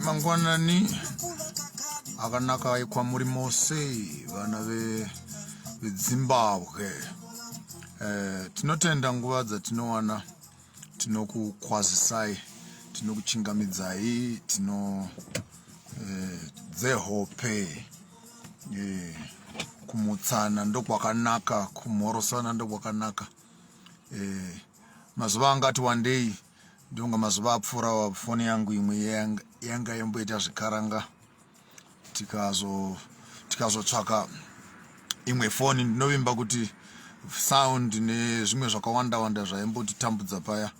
Mangwanani akanaka ikwa muri mose vana veZimbabwe. Tinotenda nguva dzatinowana tinokukwazisai, tinokuchingamidzai, dzehope, kumutsana ndokwakanaka, kumhorosana ndokwakanaka. Mazuva angati one day ndonga mazuva apfuura foni yangu imwe yanga yemboita zvikaranga, tikazotsvaka imwe foni. Ndinovimba kuti sound nezvimwe zvakawanda zvaimbotitambudza paya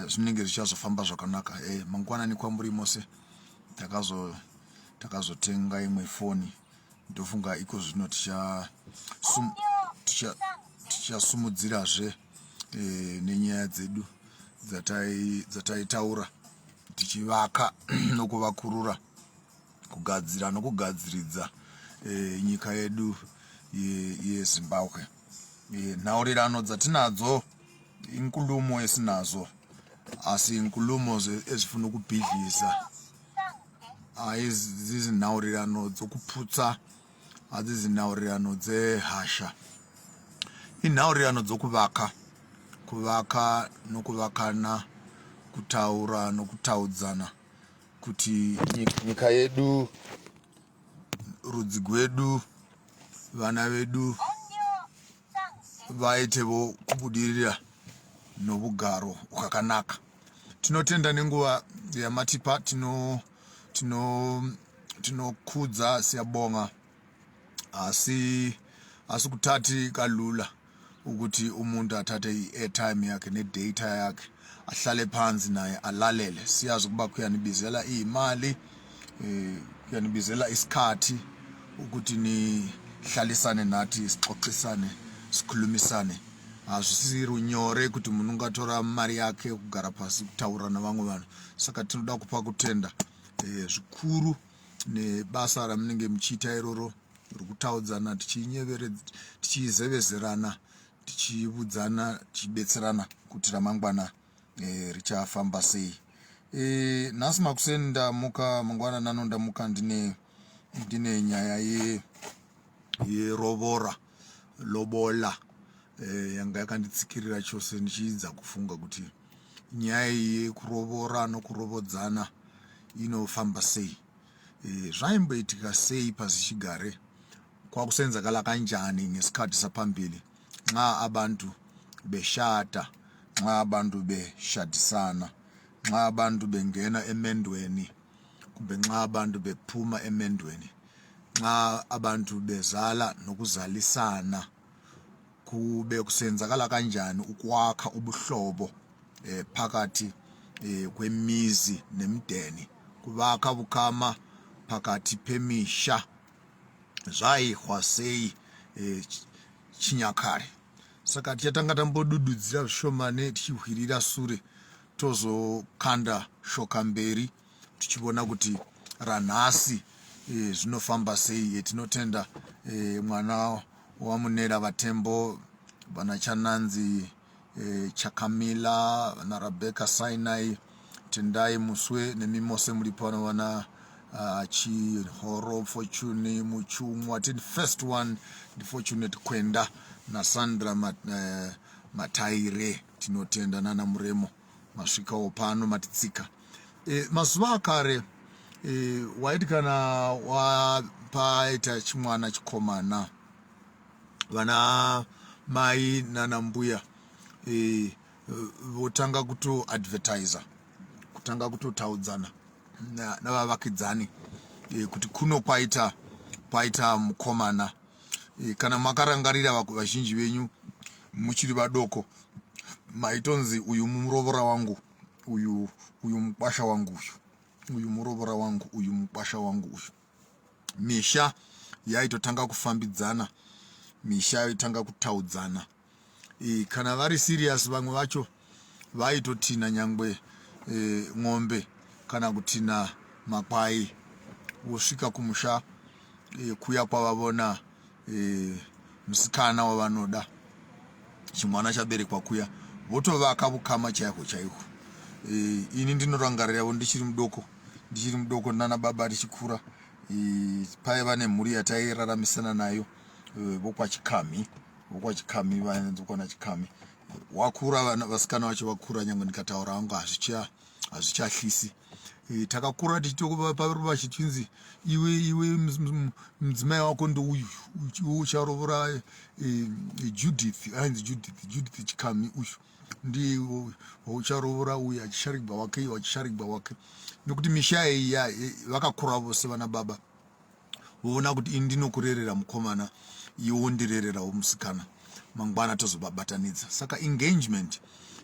zvinenge zvichazofamba zvakanaka. Mangwanani kwamuri mose takazotenga imwe foni. Ndofunga iko zvino tichasumudzirazve nenyaya dzedu dzataitaura, tichivaka nokuvakurura, kugadzira nokugadziridza nyika yedu yeZimbabwe. Nhaurirano dzatinadzo inkulumo esinazo, asi inkulumo ezifuna ukubhidlisa. Hadzizi nhaurirano dzokuputsa, hadzizi nhaurirano dzehasha, inhaurirano dzokuvaka, kuvaka nokuvakana, kutaura nokutaudzana kuti nyika yedu, rudzi rwedu, vana vedu vaitevo kubudirira nobugaro hwakanaka. Tinotenda nenguva yamatipa, tinokudza, siyabonga, asi kutati kalula ukuthi umuntu athathe i-airtime yakhe ne-data yakhe ahlale phansi naye alalele. Siyazi ukuba kuyanibizela imali, kuyanibizela isikhathi ukuthi nihlalisane nathi, sixoxisane, sikhulumisane. Hazvisiri nyore kuti munhu ungatora mari yake kugara pasi kutaura navamwe vanhu. Saka tinoda kupa kutenda zvikuru nebasa ramunenge muchiita iroro rokutaudzana, tichizevezerana, tichiudzana, tichibetserana kuti ramangwana richafamba sei. Nhasi makuseni ndamuka, mangwanani ano ndamuka ndine nyaya lobola yanga yakanditsikirira chose, ndichiedza kufunga kuti nyaya yekurobora nokurobodzana inofamba sei, zvaimboitika sei pasichigare, kwakusenzakala kanjani ngesikhathi sapambili nxa abantu beshada, nxa abantu beshadisana, nxa abantu bengena emendweni, kumbe nxa abantu bephuma emendweni, nxa abantu bezala nokuzalisana, kube kusenzakala kanjani ukwakha ubuhlobo phakathi kwemizi nemideni, kuvaka bukhama phakathi pemisha. Zvaihwa sei chinyakare. Saka tichatanga tambodududzira zvishomane, tichihwirira sure, tozokanda shoka mberi, tichiona kuti ranhasi zvinofamba sei. Tinotenda mwana wamunera vatembo, vana Chananzi Chakamila, vana Rebecca Sinai, tendai muswe nemimose muri pano, vana Chihoro Fortune Muchumwa, first one the Fortunate Kwenda na Sandra Mataire, tinotenda nana Muremo masvika opano matitsika. Mazuva akare waiti kana wapaita chimwana chikomana, vana mai nana mbuya votanga kutoadvertiser, kutanga kutotaudzana navavakidzani kuti kuno kwaita mukomana. Kana makarangarira vazhinji venyu muchiri vadoko, maitonzi uyu murovora wangu, uyu mukwasha wangu, uyu murovora wangu, uyu mukwasha wangu uyu. Misha yaitotanga kufambidzana, misha yaitanga kutaudzana. Kana vari serious, vamwe vacho vaitotina nyangwe ng'ombe kana kutina makwai. Vosvika kumusha kuya kwavavona musikana wavanoda, chimwana chaberekwa kuya, votovaka vukama chaihwo chaihwo. Ini ndinorangarirawo ndichiri mudoko nana baba tichikura, paiva nemhuri yatairaramisana nayo, vokwachikami vanzokwana chikami. Wakura vasikana vacho vakura, nyangwe ndikataura hangu hazvichahlisi. Takakura tichitoparuva vachichinzi iwe mudzimai wako ndouyu ucharovora Judith, ainzi Judith chikami uyu ndiwo ucharovora uyu achisharigwa wake. Nokuti misha iyi vakakura vose vana baba, voona kuti ini ndinokurerera mukomana, iwo ndirererawo musikana, mangwana tozobabatanidza. Saka engagement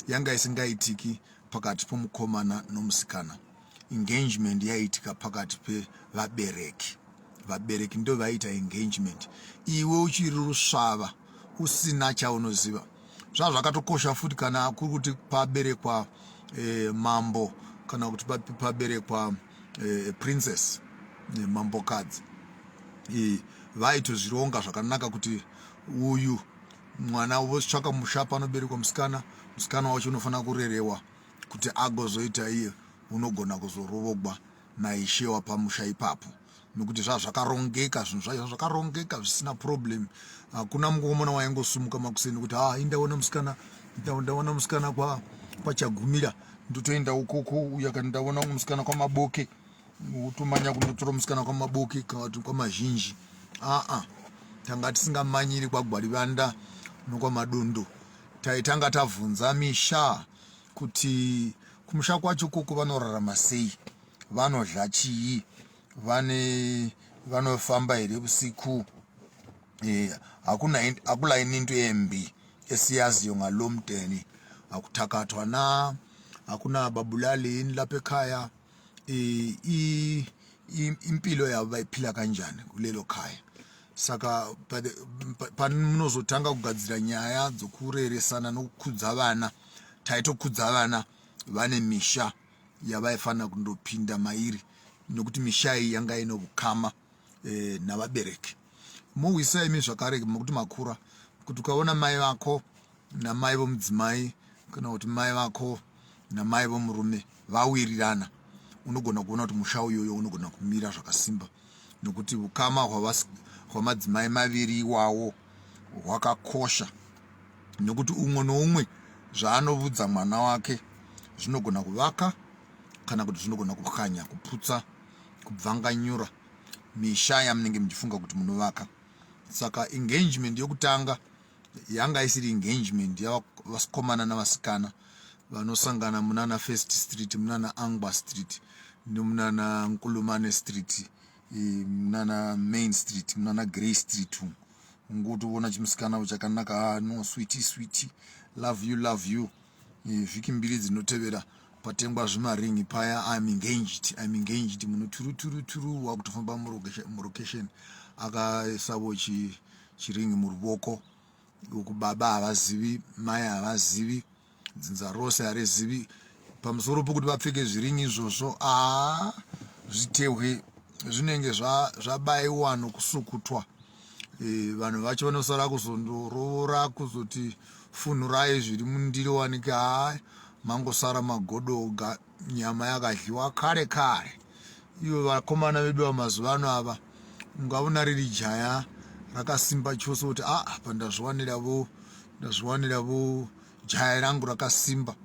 yanga isingaitiki pakati pomukomana nomusikana. Engagement yaitika pakati pevabereki. Vabereki ndo vaiita engagement. Iwe uchiri rusvava usina chaunoziva. Zvakatokosha futi kana kuri kuti paberekwa mambo kana kuti paberekwa princess, mambokadzi, vaitozvironga zvakanaka kuti uyu mwana vosvaka musha panoberekwa musikana wacho unofanira kurerewa kuti agozoita iye unogona kuzorovogwa naishewa pamusha ipapo. Nokuti zvazvakarongeka, zvinhu zvacho zvakarongeka zvisina problem. Hakuna mukomana waingosumuka makuseni kuti ndaona musikana kwachagumira ndotoenda ukoko, uya kana ndaona musikana kwamaboke utomanya kundotora musikana kwamaboke kana kuti kwamazhinji. Tanga tisingamanyiri kwagwarivanda nokwamadondo. Taitanga tabvunza misha kuti kumusha kwacho koko vanorarama sei, vanodya chii, vanofamba here usiku. Hakulaini into embi esiyaziyo ngalo mteni, akutakatwa na hakuna babulaleni lapha ekhaya. Impilo yabo bayiphila kanjani kulelo khaya. Saka pamunozotanga kugadzira nyaya dzokureresana nokukhudza vana, taitokudza vana vane misha yavaifanira kundopinda mairi, nokuti misha iyi yanga ino bukama navabereki. Muhwisa imi zvakare kuti makura, kuti ukaona mai vako namai vomudzimai kana kuti mai vako namai vomurume vawirirana, unogona kuona kuti musha uyoyo unogona kumira zvakasimba, nokuti ukama hwamadzimai maviri iwawo hwakakosha. Nokuti umwe noumwe zvaanovudza mwana wake zvinogona kuvaka kana kuti zvinogona kukhanya, kuputsa, kubvanganyura misha yamunenge muchifunga kuti munovaka. Saka engagement yokutanga yanga isiri engagement yavasikomana navasikana vanosangana munana First Street, munana Angba Street, nomunana Nkulumane Street, munana Main Street, munana Grey Street. Ungotoona chimusikana chakanaka, no sweetie, love you. Vhiki mbiri dzinotevera patengwa zvimaringi paya, I'm engaged, muno turu wakutofamba mulocation akaisavo chiringi muruoko. Baba havazivi, mai havazivi, dzinza rose harizivi. Pamusoro pokuti vapfeke zviringi izvozvo, zvitehwe zvinenge zvabayiwa nokusukutwa. Vanhu vacho vanosara kuzondorovora, kuzoti funurai zviri mundiro wanike, mangosara magodo, nyama yakadliwa kare. Ivo vakomana vedu vamazuva ano ava, ungaona riri jaya rakasimba chose kuti apa ndazviwaniravo jaya rangu rakasimba.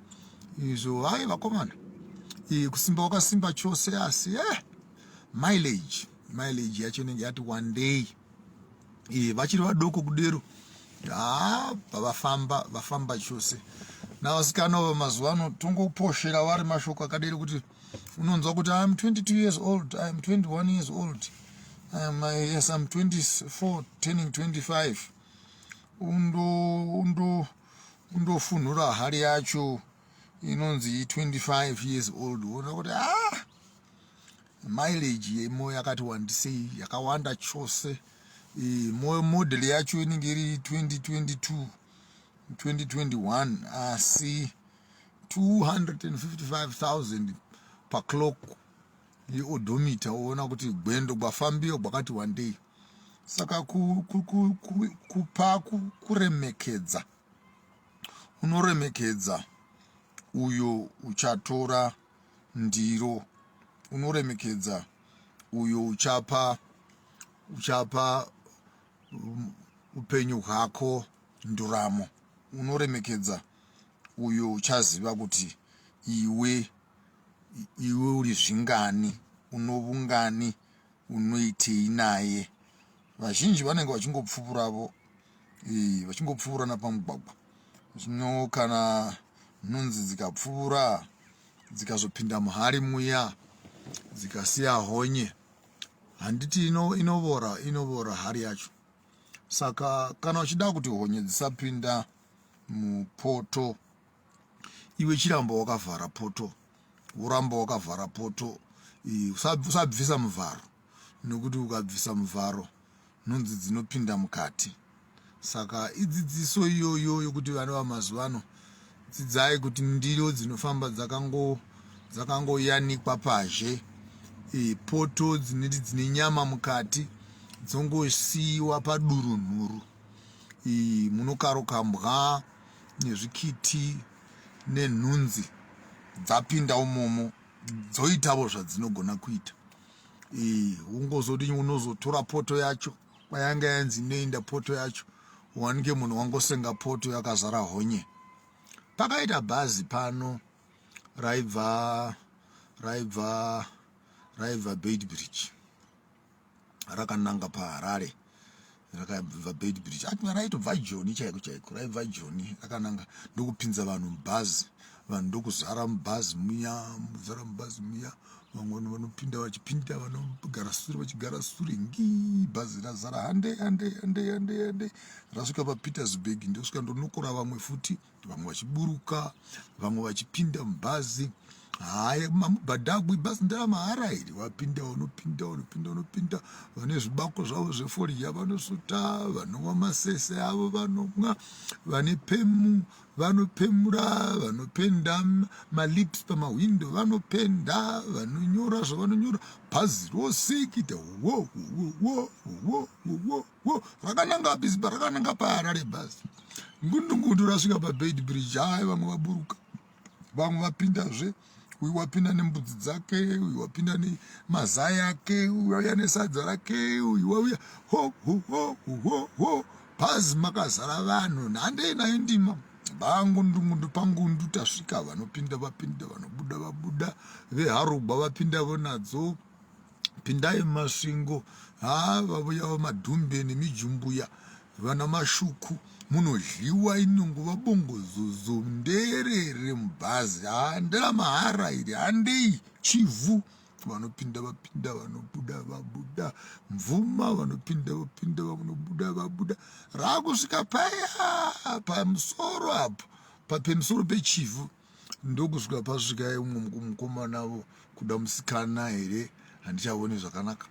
Izvo vakomana kusimba wakasimba chose, asi mileage yacho inenge yati one day. Vachiri vadoko kudero vafamba chose. Navasikana vamazuva ano tongoposhera vari mashoko akadero kuti unonzwa kuti I'm 22 years old, I'm 21 years old, I'm 24 turning 25. Undofunhura hari yacho inonzi 25 years old. Uona kuti mileage yemo yakati wandisei, yakawanda chose. Model yacho inenge iri 2022 2021, asi 255,000 per clock yeodometer uona kuti gwendo gwafambiyo gwakati wandei. Saka kupa kuremekedza, unoremekedza uyo uchatora ndiro, unoremekedza uyo uchapa upenyu hwako nduramo, unoremekedza uyo uchaziva kuti iwe uri zvingani, unovungani, unoitei naye. Vazhinji vanenge vachingopfuuravo vachingopfuurana pamugwagwa. Zvino kana nhunzi dzikapfuura dzikazopinda muhari muya dzikasiya honye, handiti inovora hari yacho. Saka kana uchida kuti honye dzisapinda mupoto, iwe chiramba wakavhara poto, uramba wakavhara poto, usabvisa muvharo, nokuti ukabvisa muvharo nhunzi dzinopinda mukati. Saka idzidziso iyoyo yokuti vana vamazuva ano dzidzai kuti ndiro dzinofamba dzakangoyanikwa pazhe, poto dzine nyama mukati dzongosiyiwa padurunhuru, munokaruka mbwa nezvikiti nenhunzi dzapinda umomo dzoitavo zvadzinogona kuita. Ungozoti unozotora poto yacho kwayanga yanzi inoenda poto yacho, wanike munhu wangosenga poto yakazara honye. Pakaita bhazi pano raibva Beitbridge rakananga paHarare, rakabva Beitbridge raitobva Joni chaiko chaiko, raibva Joni rakananga ndokupinza vanhu mubhazi, vanhu ndokuzara mubhazi muya, vamwe vanopinda vachipinda, vanogara sure vachigara sure, ngii bhazi razara hande. Rasvika paPietersburg ndosvika ndonokora vamwe futi, vamwe vachiburuka, vamwe vachipinda mubhazi. Haya, mabhadhagwi bhazi nderamahara iri, wapinda unopinda, vane zvibako zvavo zveforya vanosota, vanomwa masese avo vanomwa, vane pemu vanopemura, vanopenda malips pamahwindo vanopenda, vanonyora zvavanonyora, bhazi rose kuita wo rakananga bisipa, rakananga paHarare bhazi. Ngundu rasvika paBeitbridge, haya vamwe vaburuka, vamwe vapindazve. Uyu wapinda nembudzi dzake, uyu wapinda nemazai ake, uyu wauya nesadza rake, uyu wauya bhazi makazara vanhu, nhandei nayo ndima. Ngundu pangundu tasvika, vanopinda vapinda, vanobuda vabuda, veharugwa vapindavo nadzo. Pindai mumasvingo, vauya madhumbe nemijumbuya, vana mashuku, munodliwa inonguva bongozozo nderere mubhazi. Nderamahara iri, handei chivhu, vanopinda vapinda, vanobuda vabuda, mvuma, vanopinda vapinda, vanobuda vabuda. Rakusvika paya pamusoro apo, pamusoro pechivhu, ndokusvika pasvika mukomana kuda musikana here, handichaoni zvakanaka,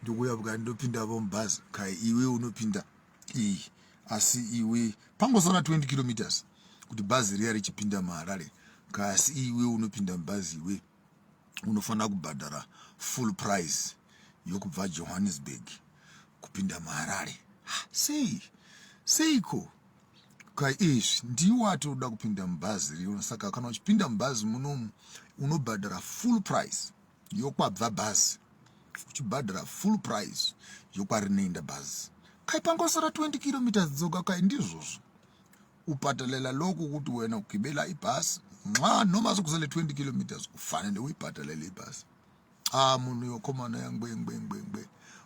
ndokuya pakati ndopindavo mubhazi. Kai iwe unopinda iyi, asi iwe pangosara 20 kilometers kuti bhazi riya richipinda muHarare. Kasi iwe unopinda mubhazi, iwe unofanira kubhadhara full price yokubva Johannesburg kupinda muHarare. Seiko? Kai izvi ndiwo atoda kupinda mubhazi riyo. Saka kana uchipinda mubhazi munomu unobhadhara full price yokwabva bhazi, uchibhadhara full price yokwarinoenda bhazi. Kai pangosara 20 kilometers dzoga, kai ndizvozvo upatalela loko kuti wena ukibela ibhasi noma sokusele 20 kilometers ufanele uibhadhalele ibhasi. Munhu yokomana yangwengwengwengwe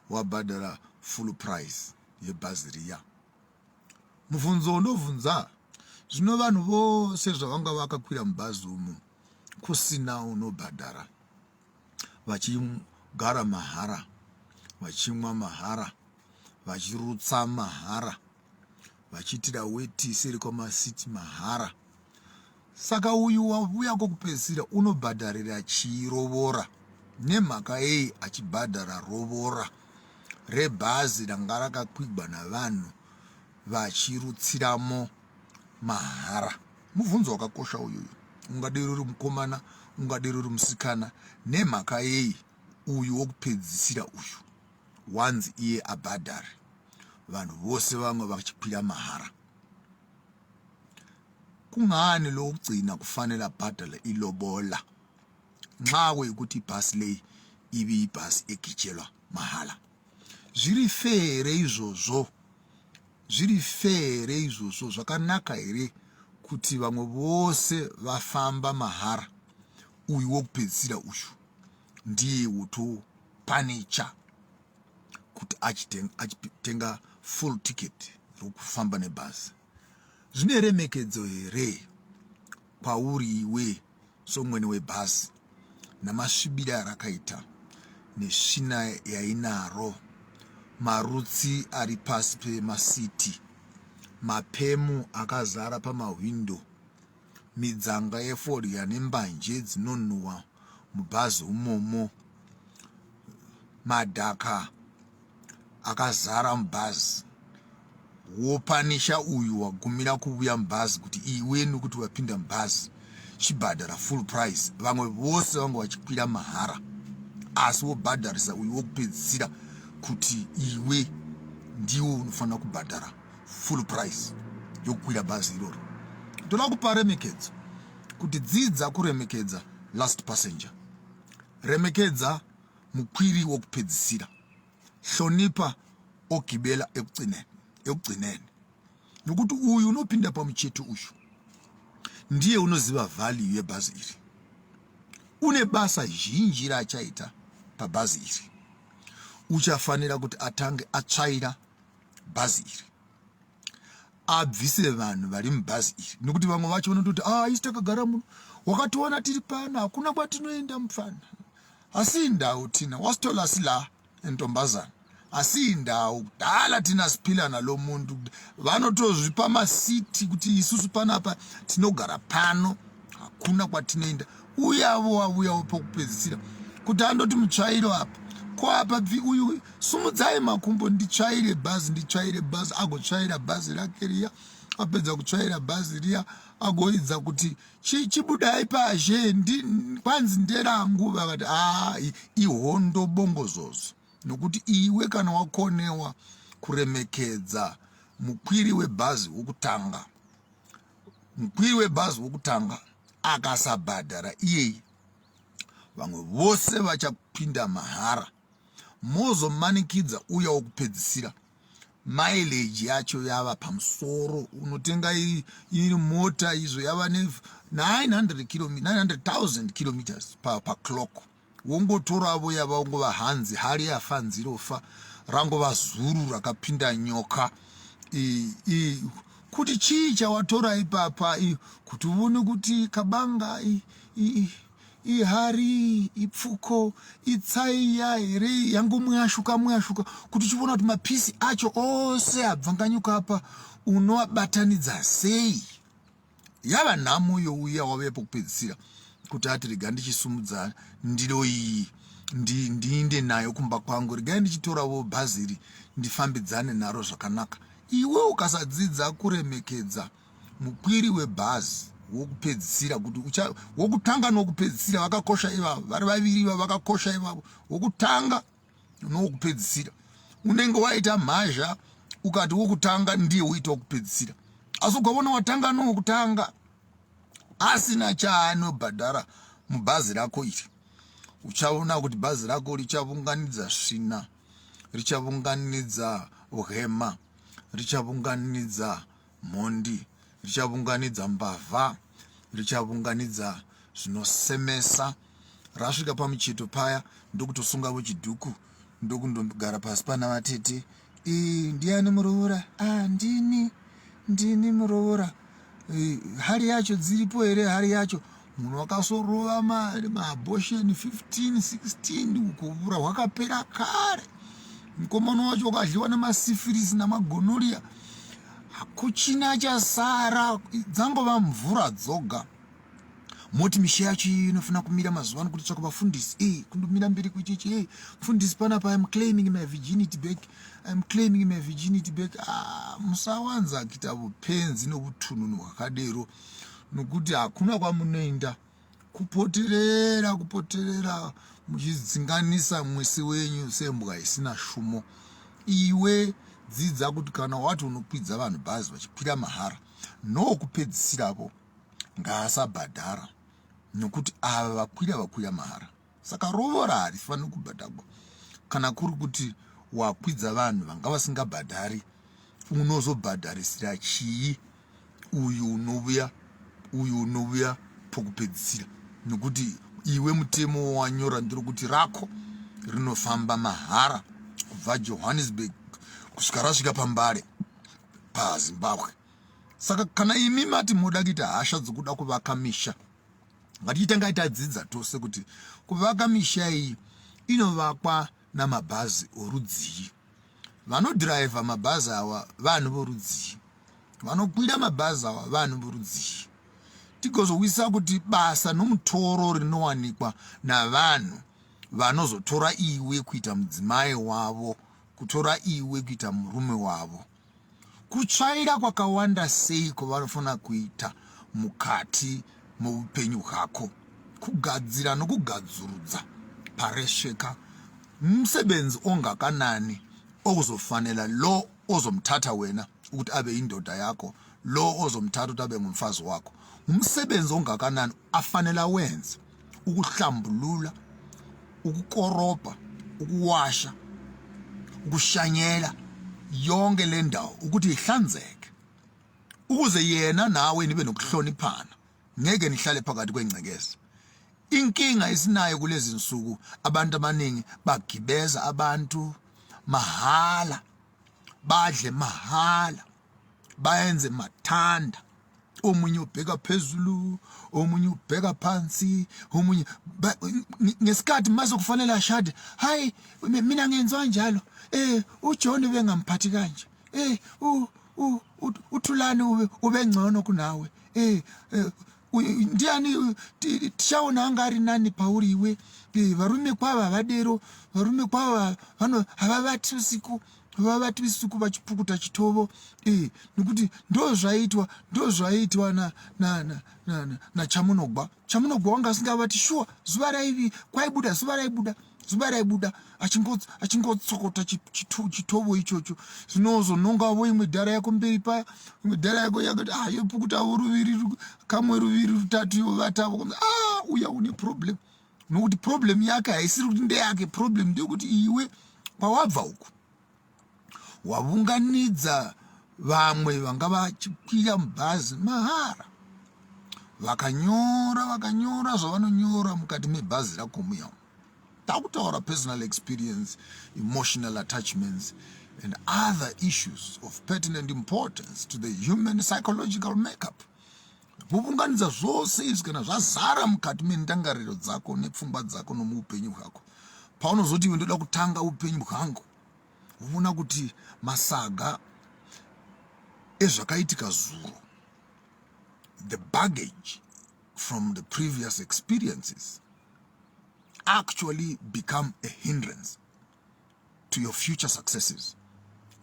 wabhadhara full price yebhazi riya. Mubvunzo ndobvunza, zvino vanhu vose zvavanga vakakwira mubhazi umu kusina unobhadhara, vachigara mahara, vachimwa mahara, vachirutsa mahara, vachitira weti seri kwamasiti mahara. Saka uyu wauya kokupedzisira unobhadharira chirovora, nemhaka yei achibhadhara rovora rebhazi ranga rakakwigwa navanhu vachirutsiramo mahara. Mubvunzo wakakosha uyu. ungadero uri mukomana, ungadero uri musikana, nemhaka yei uyu wokupedzisira uyu wanzi iye abhadhare, vanhu vose vamwe vachikwira mahara. Kungani lokugcina kufanele bhadhale ilobola nxa kuyikuti ibhasi leyi ibe ibhasi egitshelwa mahala? Zviri fere izvozvo? Zviri fere izvozvo? Zvakanaka here kuti vamwe vose vafamba mahara, uyu wokupedzisira uyu ndiye wotopanicha kuti achitenga full ticket rokufamba nebhasi? Zvine remekedzo here kwauri iwe somwene webhasi namasvibiro arakaita nesvina yainaro, marutsi ari pasi pemasiti, mapemu akazara pamahwindo, midzanga yefodya nembanje dzinonhuhwa mubhazi umomo, madhaka akazara mubhazi, wopanisha uyu wagumira kuuya mubhazi kuti iwe nokuti wapinda mubhazi chibhadhara full price, vamwe vose vange vachikwira mahara, asi wobhadharisa uyu wokupedzisira kuti iwe ndiwo unofanira kubhadhara full price yokukwira bhazi iroro. Ndoda kupa remekedzo kuti dzidza kuremekedza last passenger, remekedza mukwiri wokupedzisira, hlonipa ogibela ekugcineni, nokuti uyu unopinda pamucheto uyu ndiye unoziva value yebhazi iri, une basa zhinji rachaita pabhazi iri, uchafanira kuti atange atsvaira bhazi iri, abvise vanhu vari mubhazi iri, nokuti vamwe vacho vanototi isi takagara muno, wakationa tiri pano, hakuna kwatinoenda mufana, asi ndau tina wasitola sila entombazana, asi ndau kudala tina spilana lomuntu, vanotozvipa masiti kuti isusu panapa tinogara pano, hakuna kwatinoenda. Uyavo auyawo pokupedzisira kuti andoti mutsvairo apa kwapa uyu sumudzai makumbo nditsvaire bhazi, agotsvaira bhazi rake riya, apedza kutsvaira bhazi riya agoidza kuti chibudai pashe kwanzi nderangu, vakati ihondo bongozozo, nokuti iwe kana wakonewa kuremekedza mukwiri webhazi wokutanga, akasabhadhara iyeye, vamwe vose vachapinda mahara. Mozomanikidza uya wokupedzisira, mileage yacho yava pamusoro, unotenga iri mota izvo yava ne 900,000 kilometers per clock, wongotoravo yava ungova hanzi, hari yafa nzirofa, rangova zuru rakapinda nyoka. Kuti chii chawatora ipapa, kuti uone kuti kabanga ihari, ipfuko, itsaiya here, yangu mwashuka, kuti chiona kuti mapisi acho ose abvanganyuka apa, unoabatanidza sei? Yava nhamo youya wauya pokupedzisira kuti ati rega ndichisumudza ndiro iyi ndiinde nayo kumba kwangu, regai ndichitorawo bhazi iri ndifambidzane naro zvakanaka. Iwe ukasadzidza kuremekedza mukwiri webhazi wokupedzisira, kuti wokutanga nokupedzisira vakakosha ivavo, vari vaviri vakakosha ivavo, wokutanga nokupedzisira. Unenge waita mhazha ukati wokutanga ndiye uita wokupedzisira, asi ukaona watanga nokutanga asina chaanobhadhara mubhazi rako iri, uchaona kuti bhazi rako richavunganidza svina, richavunganidza uhema, richavunganidza mhondi, richavunganidza mbavha, richavunganidza zvinosemesa. Rasvika pamucheto paya ndokutosunga muchidhuku, ndokundogara pasi pana vatete, ndiani muroora? Ndini muroora. Hari yacho dziripo here? Hari yacho munhu wakasorova maabhosheni 15 16 ukuvura hwakapera kare, mukomana wacho wakadliwa namasifirisi namagonoria, hakuchina chasara, dzangova mvura dzoga. Moti mishe yacho inofanira kumira mazuva ano kuti tsvaka vafundisi, kundomira mberi kuicheche, mufundisi panapa, I'm claiming my virginity back. Musawanza kuita upenzi nobutununu hwakadero. nokuti hakuna kwamunoenda kupoterera muchidzinganisa mwese wenyu sembwa isina shumo. Iwe dzidza kuti kana wati unokwidza vanhu bhazi vachikwira mahara, nokupedzisirapo ngaasabhadhara, nokuti ava vakwira mahara. Saka rovora harifaniri kubhadharwa. Kana kuri kuti wakwidza vanhu vanga vasingabhadhari, unozobhadharisira chii uyu unovuya pokupedzisira, nokuti iwe mutemo wanyora ndiri rako rinofamba mahara kubva Johannesburg kusvika rasvika paMbare paZimbabwe. Saka kana imi mati moda kuita hasha dzokuda kuvaka misha, ngatitangai tadzidza tose kuti kuvaka misha iyi inovakwa namabhazi orudzii. Vanodhiraivha mabhazi awa vanhu vorudzii, vanokwira mabhazi awa vanhu vorudzii. Tigozowisa kuti basa nomutoro rinowanikwa navanhu vanozotora iwe kuita mudzimai wavo, kutora iwe kuita murume wavo. Kutsvaira kwakawanda sei kwavanofanira kuita mukati muupenyu hwako, kugadzira nokugadzurudza paresheka musebenzi ongakanani okuzofanela lo ozomthatha wena ukuthi abe indoda yakho, lo ozomthatha ukuthi abe ngumfazi wakho. Umsebenzi ongakanani afanela wenze, ukuhlambulula, ukukorobha, ukuwasha, ukushanyela yonke le ndawo ukuthi ihlanzeke, ukuze yena nawe nibe nokuhloniphana, ngeke nihlale phakathi kwengcekeza. Inkinga isinayo kulezi nsuku, abantu abaningi bagibeza abantu mahala, badle mahala, bayenze mathanda. Omunye ubheka phezulu, omunye ubheka phansi, omunye ngesikhathi mazokufanele ashade, hayi mina ngenziwa njalo, uJohn bengamphathi kanje, uThulani ubengcono kunawe, ndiani tishaona angari nani pauriwe, varume kwava vadero, varume kwava havavati usiku, vavati usiku vachipukuta chitovo, nokuti ndozvaitwa na Chamunogwa wanga asingavati shuwa zuva raivi kwaibuda zuva raibuda achingotsokota chitovo ichocho, zvinozonongavo imwe dhara yako mberi paya, imwe dhara yako yakati yopukuta ruviri, kamwe ruviri rutatu ivo vatavo, uya une problem. Nokuti problem yake haisiri kuti ndeyake, problem ndeyekuti iwe kwawabva uku wavunganidza vamwe vanga vachikwira mubhazi mahara, vakanyora zvavanonyora mukati mebhazi rako muya. Takutaura personal experience, emotional attachments and other issues of pertinent importance to the human psychological makeup. Vovunganidza zvose izvi kana zvazara mukati mendangariro dzako nepfungwa dzako nomuupenyu hwako, paunozoti iwe ndoda kutanga upenyu hwangu, unoona kuti masaga ezvakaitika zuro, the baggage from the previous experiences actually become a hindrance to your future successes.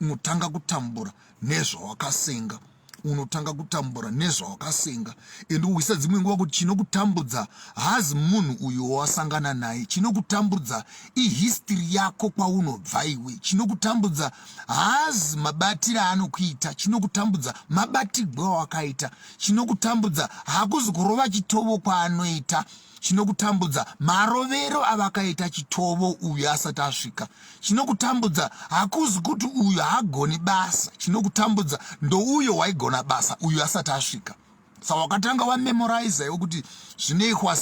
Unotanga kutambura nezvawakasenga, unotanga kutambura nezvawakasenga, ende uisa dzimwe nguva kuti chinokutambudza hazi munhu uyo wasangana naye, chinokutambudza ihistory yako kwaunobva iwe, chinokutambudza hazi mabatiro anokuita, chinokutambudza mabatirwo awakaita, chinokutambudza hakuzi kurova chitovo kwaanoita, chinokutambudza marovero avakaita chitovo uyu asati asvika, chinokutambudza hakuzi kuti uyu hagoni basa, chinokutambudza ndouyo waigona basa uyu asati asvika. Saka wakatanga wamemorize yokuti zvinoitwa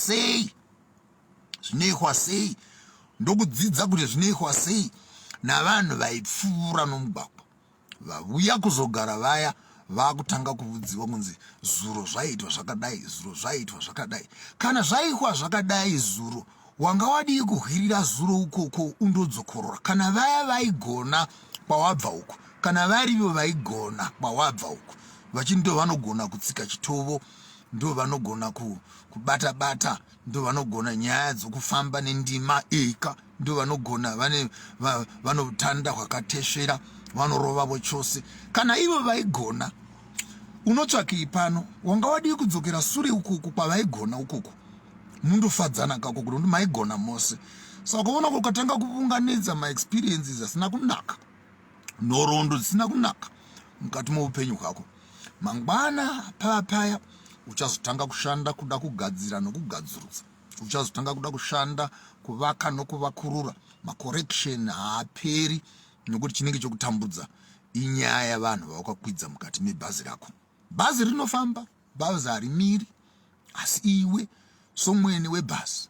sei, ndokudzidza kuti zvinoitwa sei navanhu vaipfuura nomugwagwa, vauya kuzogara vaya vakutanga kuvudziwa kunzi zuro zvaitwa zvakadai. Kana zvaitwa zvakadai zuro, wanga wadii kuhwirira zuro ukoko undodzokorora? Kana vaya vaigona kwawabva uku, kana varivo vaigona kwawabva uku, vachi ndo vanogona kutsika chitovo, ndo vanogona kubata-bata, ndo vanogona nyaya dzokufamba nendima eka, ndo vanogona vanotanda hwakatesvera, vanorovavo chose. Kana ivo vaigona, unotsvakei pano? Wanga wadi kudzokera sure ukuku kwavaigona ukuku mundofadzana kako kuti maigona mose. Saka ukaona ukatanga kuunganidza maexperiences asina kunaka nhoroondo dzisina kunaka mukati meupenyu hwako, mangwana paya uchazotanga kushanda kuda kugadzira nokugadzirudza, uchazotanga kuda kushanda kuvaka nokuvakurura. Macorrection haaperi nokuti chinenge chokutambudza inyaya yavanhu vawakakwidza mukati mebhazi rako. Bhazi rinofamba, bhazi harimiri, asi iwe somwene webhazi,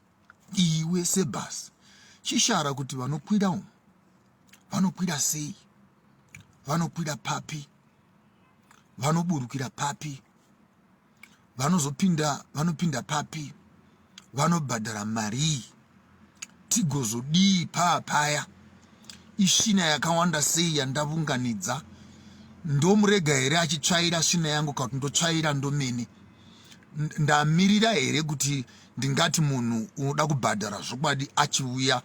iwe sebhazi chishara kuti vanokwira umu vanokwira sei, vanokwira papi, vanoburukira papi, vanopinda papi, vanobhadhara mari, tigozodii paya, ishina yakawanda sei yandaunganidza, ndomurega here achitsvaira shina yangu kuti ndotsvaira ndomene, ndamirira here kuti ndingati munhu unoda kubhadhara zvokwadi achiuya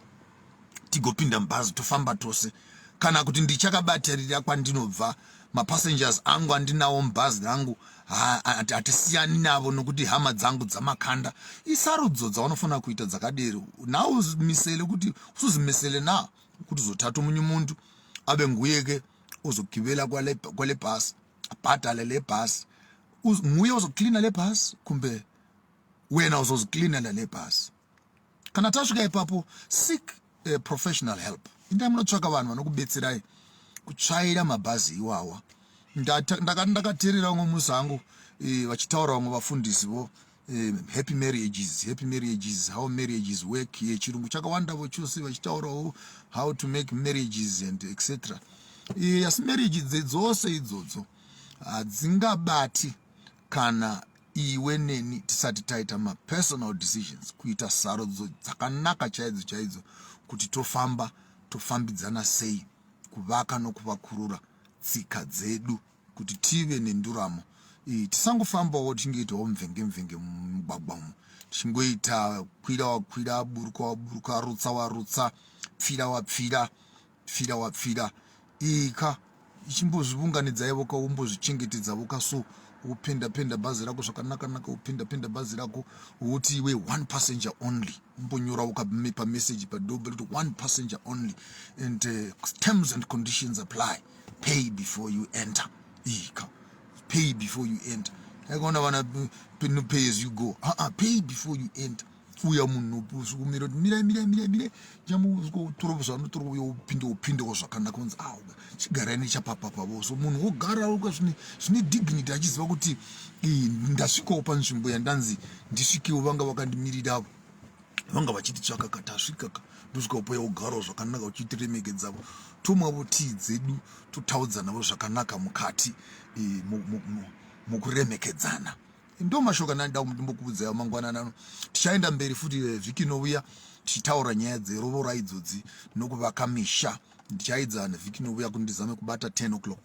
tigopinda mubhazi tofamba tose, kana kuti ndichakabatirira kwandinobva, mapassengers angu andinawo mubhazi rangu hatisiyani navo nokuti hama dzangu dzamakanda. Isarudzo dzavanofanira kuita dzakadero. Nawo uzimisele kuti usuzimisele na kuti zotatu munyu muntu abe nguyeke uzogibela kwale bhasi, abhadale le bhasi, nguye uzoklina le bhasi kumbe wena uzoziklinela le bhasi. Kana tasvika ipapo, seek professional help. Indai munotsvaka vanhu vanokubetserai kutsvaira mabhazi iwawa. Ndakateerera umwe musi hangu vachitaura vamwe vafundisi vo happy marriages, how marriages work. Chirungu chakawandavo chose vachitaurawo how to make marriages and etc. Asi marriages dzose idzodzo hadzingabati kana iwe neni tisati taita personal decisions, kuita sarudzo dzakanaka chaidzo kuti tofambidzana sei, kuvaka nokuvakurura tsika dzedu kuti tive nenduramo. Tisangofambawo tichingoitawo mvenge mumugwagwa umu, tichingoita kwira buruka, rutsa, pfira wapfira, ika ichimbozviunganidzaivo kaumbozvichengetedza so upenda bhazi rako zvakanaka, upenda bhazi rako uti iwe 1 passenger only, umbonyora ukamepa message padobel kuti 1 passenger only, and terms and conditions apply, pay before you enter. Pay before you enter. Akaona vana pay as you go, pay before you enter. Uya munhu umira mira jamutorobza upinde zvakanaka kunzi chigara nechapapa pavo. So munhu wogara zvine dignity achiziva kuti ndasvikawo panzvimbo yandanzi ndisvikewo, vanga vakandimirirawo, vanga vachititsvaka katasvika ndosvikawo poya ugarawo zvakanaka uchitiremekedzavo, tomwavo tii dzedu totaudza navo zvakanaka mukati mukuremekedzana. Ndo mashoko nanda ndimbokuudza mangwanana tichaenda mberi futi vhiki inouya tichitaura nyaya dzerovora idzodzi nokuvaka misha. Ndichaidza vhiki inouya kuti ndizame kubata 10 o'clock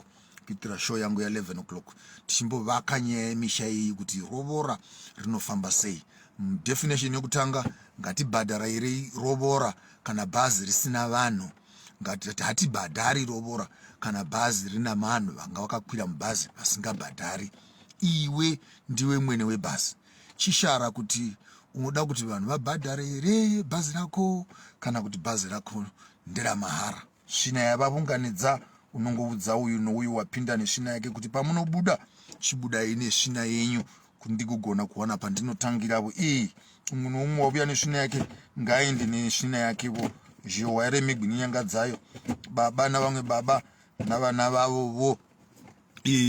kuitira show yangu ya 11 o'clock tichimbovaka nyaya yemisha iyi kuti rovora rinofamba sei. Definition yokutanga, ngatibhadhara iri rovora kana bhazi risina vanhu, ngati hatibhadhari rovora kana bhazi rina vanhu vanga vakakwira mubhazi vasingabhadhari. Iwe ndiwe mwene webhazi, chishara kuti unoda kuti vanhu vabhadhare here bhazi rako kana kuti bhazi rako nderamahara. Shina yavaunganidza unongoudza uyu nouyu wapinda neshina yake kuti pamunobuda chibudai neshina yenyu kuti ndigogona kuwana pandinotangiravo. Umwe noumwe wauya neshina yake ngaende neshina yakevo, zhewa yaremegwi nenyanga dzayo, baba navamwe baba navana vavovo,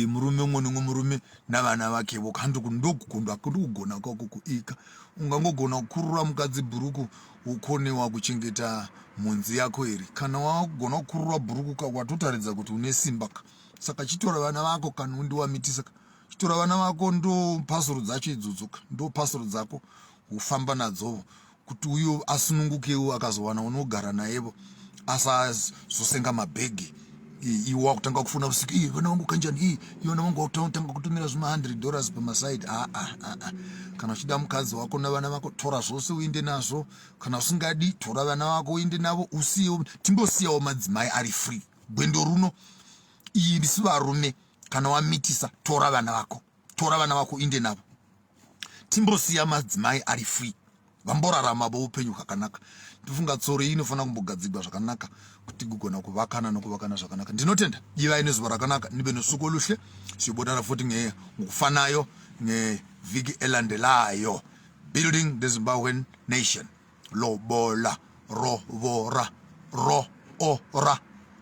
murume umwe nomwe murume navana vakevo. Kandi kundokugondwa kugona kwakuku ika ungangogona kukurura mukadzi bhuruku ukonewa kuchengeta mhonzi yako here, kana wagona kukurura bhuruku watotaridza kuti une simba. Saka chitora vana vako kana undiwamitisa, chitora vana vako ndo pasoro dzacho idzodzo, ndo pasoro dzako ufamba nadzo kuti uyo asunungukewo akazowana unogara nayevo, asazosenga mabhegi. Iwe wakutanga kufuna usiku vana vangu kanjani, vana vangu wakutanga kutumira zvima $100 pamasaidi. Kana uchida mukadzi wako navana vako tora zvose uinde nazvo, kana usingadi tora vana vako uinde navo usiyewo. Timbosiyawo madzimai ari free. Gwendo runo iyi risi varume kana wamitisa tora vana vako inde navo. Timbosiya madzimai ari free vamborarama boupenyu hwakanaka. Ndifunga tsoro iyi inofanira kumbogadzigwa zvakanaka kuti kugona kuvakana nokuvakana zvakanaka. Ndinotenda ivai nezuva rakanaka nibe nosuku oluhle. Siyobonana futhi ngokufanayo ngevhiki elandelayo. Building the Zimbabwean nation. Lobola, rovora, ro-ora,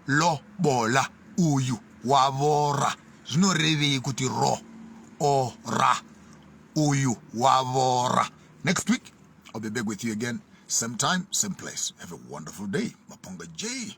lobola, uyu, wavora. Zvinorevei kuti ro-ora, uyu, wavora. Next week, I'll be back with you again. Same time, same place. Have a wonderful day. Maponga J.